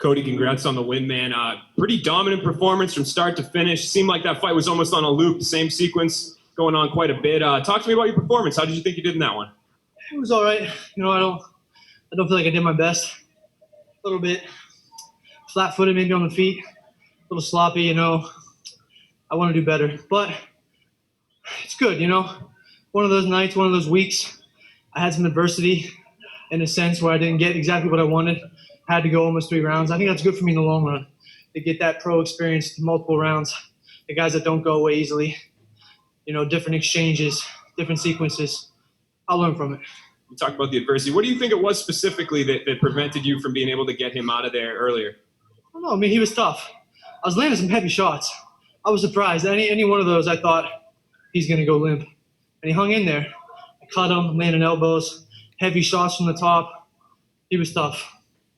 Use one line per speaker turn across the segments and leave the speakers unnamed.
Cody, congrats on the win, man. Pretty dominant performance from start to finish. Seemed like that fight was almost on a loop, the same sequence going on quite a bit. Talk to me about your performance. How did you think you did in that one?
It was all right. You know, I don't feel like I did my best. A little bit flat-footed maybe on the feet, a little sloppy, you know. I want to do better, but it's good, you know. One of those nights, one of those weeks, I had some adversity in a sense where I didn't get exactly what I wanted. Had to go almost 3 rounds. I think that's good for me in the long run to get that pro experience, multiple rounds. The guys that don't go away easily, you know, different exchanges, different sequences. I'll learn from it.
You talked about the adversity. What do you think it was specifically that prevented you from being able to get him out of there earlier?
I don't know. I mean, he was tough. I was landing some heavy shots. I was surprised. Any one of those, I thought he's going to go limp. And he hung in there. I cut him, landing elbows, heavy shots from the top. He was tough.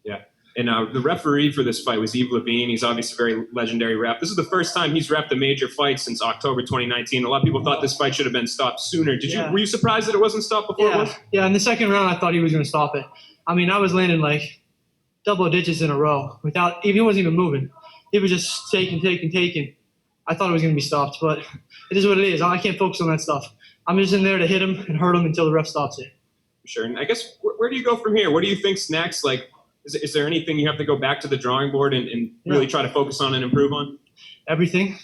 Yeah. And the referee for this fight was Yves Levine. He's obviously a very legendary ref. This is the first time he's repped a major fight since October 2019. A lot of people thought this fight should have been stopped sooner. Were you surprised that it wasn't stopped before it was?
Yeah, in the second round, I thought he was going to stop it. I mean, I was landing like double digits in a row without – he wasn't even moving. He was just taking. I thought it was going to be stopped, but it is what it is. I can't focus on that stuff. I'm just in there to hit him and hurt him until the ref stops it.
Sure. And I guess where do you go from here? What do you think's next? Like, is there anything you have to go back to the drawing board and really try to focus on and improve on?
Everything.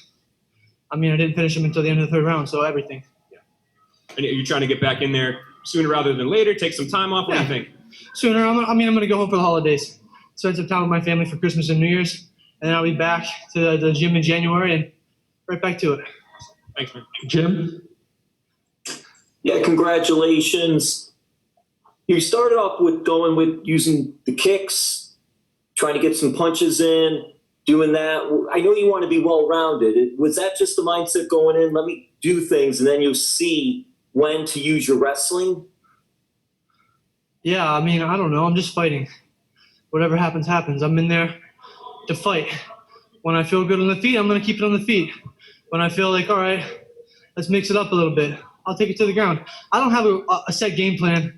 I mean, I didn't finish him until the end of the 3rd round, so everything.
Yeah. And are you trying to get back in there sooner rather than later? Take some time off? What do you think?
Sooner. I'm going to go home for the holidays. Spend some time with my family for Christmas and New Year's, and then I'll be back to the gym in January and right back to it.
Thanks, man.
Jim?
Yeah, congratulations. You started off with going with using the kicks, trying to get some punches in, doing that. I know you want to be well-rounded. Was that just the mindset going in? Let me do things, and then you'll see when to use your wrestling?
Yeah, I mean, I don't know. I'm just fighting. Whatever happens, happens. I'm in there to fight. When I feel good on the feet, I'm going to keep it on the feet. When I feel like, all right, let's mix it up a little bit, I'll take it to the ground. I don't have a set game plan.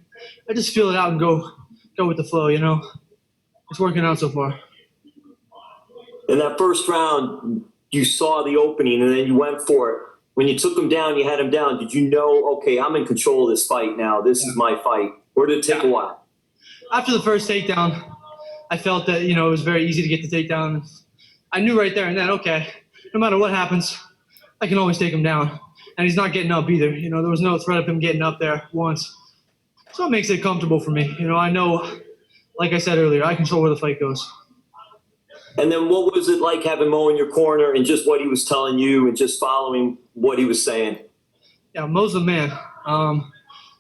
I just feel it out and go with the flow, you know. It's working out so far.
In that first round, you saw the opening, and then you went for it. When you took him down, you had him down. Did you know, okay, I'm in control of this fight now. This is my fight. Or did it take a while?
After the first takedown, I felt that, you know, it was very easy to get the takedown. I knew right there and then, okay, no matter what happens, I can always take him down. And he's not getting up either. You know, there was no threat of him getting up there once. So it makes it comfortable for me. You know, I know, like I said earlier, I control where the fight goes.
And then what was it like having Mo in your corner and just what he was telling you and just following what he was saying?
Yeah, Mo's the man.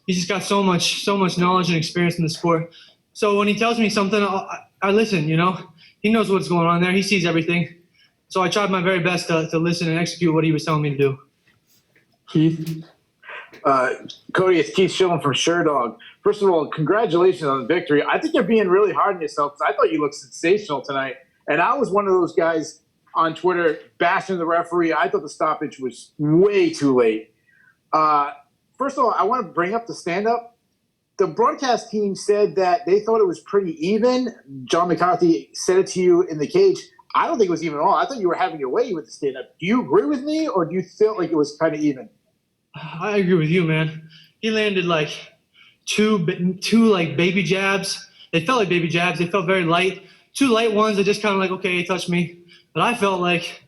He's just got so much knowledge and experience in the sport. So when he tells me something, I listen, you know. He knows what's going on there. He sees everything. So I tried my very best to listen and execute what he was telling me to do.
Keith?
Cody, it's Keith Schillen from Sherdog. First of all, congratulations on the victory. I think you're being really hard on yourself because I thought you looked sensational tonight. And I was one of those guys on Twitter bashing the referee. I thought the stoppage was way too late. First of all, I want to bring up the stand-up. The broadcast team said that they thought it was pretty even. John McCarthy said it to you in the cage. I don't think it was even at all. I thought you were having your way with the stand-up. Do you agree with me, or do you feel like it was kind of even?
I agree with you, man. He landed like two like baby jabs. They felt like baby jabs. They felt very light. 2 light ones that just kind of like, okay, he touched me. But I felt like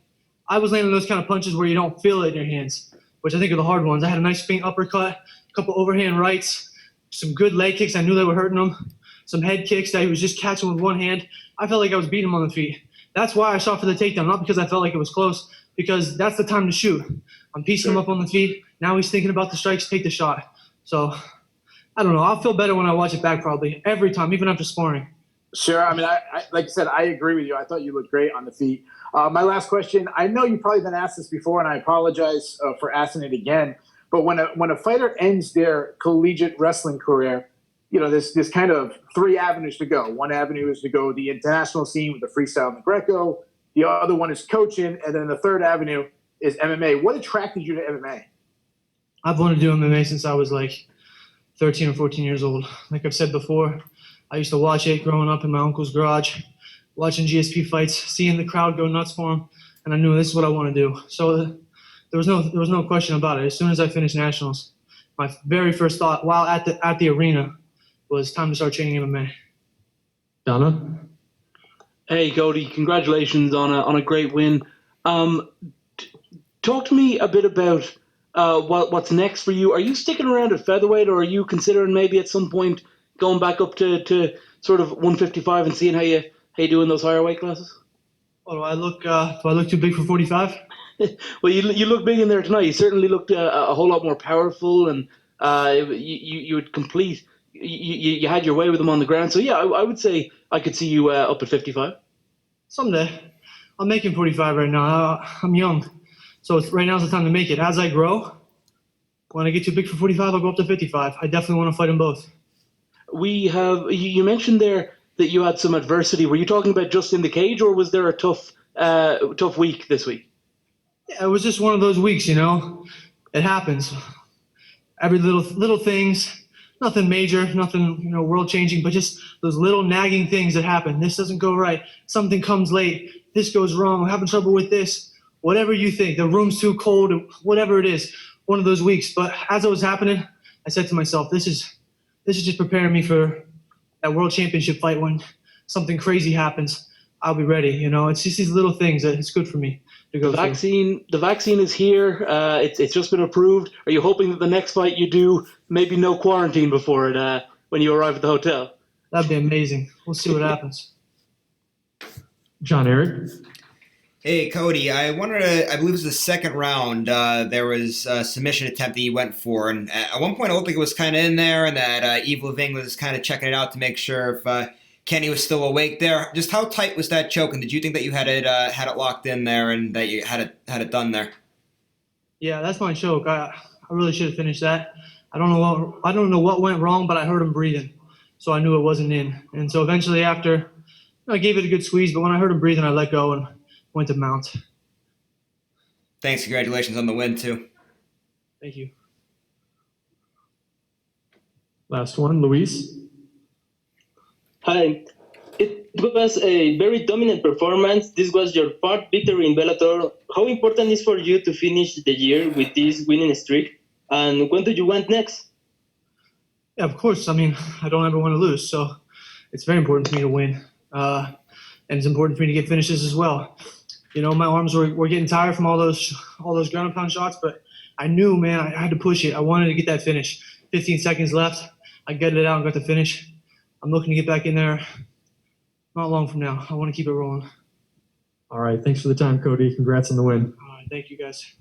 I was landing those kind of punches where you don't feel it in your hands, which I think are the hard ones. I had a nice faint uppercut, a couple overhand rights, some good leg kicks. I knew they were hurting him. Some head kicks that he was just catching with one hand. I felt like I was beating him on the feet. That's why I shot for the takedown, not because I felt like it was close, because that's the time to shoot. I'm piecing him up on the feet. Now he's thinking about the strikes, take the shot. So, I don't know. I'll feel better when I watch it back probably, every time, even after sparring.
Sure. I mean, I like I said, I agree with you. I thought you looked great on the feet. My last question, I know you've probably been asked this before, and I apologize for asking it again, but when a fighter ends their collegiate wrestling career, you know, there's kind of 3 avenues to go. One avenue is to go the international scene with the freestyle and the Greco. The other one is coaching, and then the third avenue is MMA. What attracted you to MMA?
I've wanted to do MMA since I was like 13 or 14 years old. Like I've said before, I used to watch it growing up in my uncle's garage. watching GSP fights, seeing the crowd go nuts for him, and I knew this is what I want to do. So there was no question about it. As soon as I finished nationals, my very first thought while at the arena was time to start training MMA.
Donna?
Hey, Cody, congratulations on a great win. Talk to me a bit about what's next for you. Are you sticking around at featherweight, or are you considering maybe at some point going back up to sort of 155 and seeing how you do in those higher weight classes?
Oh, do I look too big for 45?
Well, you look big in there tonight. You certainly looked a whole lot more powerful, and you would complete. You had your way with them on the ground. So yeah, I would say I could see you up at 55.
Someday. I'm making 45 right now. I'm young. So right now is the time to make it. As I grow, when I get too big for 45, I'll go up to 55. I definitely want to fight them both.
You mentioned there that you had some adversity. Were you talking about just in the cage, or was there a tough week this week?
Yeah, it was just one of those weeks, you know. It happens. Every little things, nothing major, nothing, you know, world changing, but just those little nagging things that happen. This doesn't go right. Something comes late. This goes wrong. I'm having trouble with this. Whatever you think, the room's too cold, whatever it is, one of those weeks. But as it was happening, I said to myself, this is just preparing me for that world championship fight. When something crazy happens, I'll be ready. You know, it's just these little things that it's good for me to go through.
The vaccine is here. It's just been approved. Are you hoping that the next fight you do, maybe no quarantine before it when you arrive at the hotel?
That'd be amazing. We'll see what happens.
John Eric?
Hey, Cody, I believe it was the second round, there was a submission attempt that you went for, and at one point it looked like it was kind of in there, and that Yves Leving was kind of checking it out to make sure if Kenny was still awake there. Just how tight was that choke, and did you think that you had it locked in there and that you had it done there?
Yeah, that's my choke. I really should have finished that. I don't know what went wrong, but I heard him breathing, so I knew it wasn't in. And so eventually after, I gave it a good squeeze, but when I heard him breathing, I let go and went to mount.
Thanks. Congratulations on the win, too.
Thank you.
Last one, Luis?
Hi. It was a very dominant performance. This was your fourth victory in Bellator. How important is for you to finish the year with this winning streak? And when do you want next?
Yeah, of course. I mean, I don't ever want to lose, so it's very important for me to win. And it's important for me to get finishes as well. You know, my arms were getting tired from all those ground and pound shots, but I knew, man, I had to push it. I wanted to get that finish. 15 seconds left. I get it out and got the finish. I'm looking to get back in there not long from now. I want to keep it rolling.
All right. Thanks for the time, Cody. Congrats on the win.
All right, thank you, guys.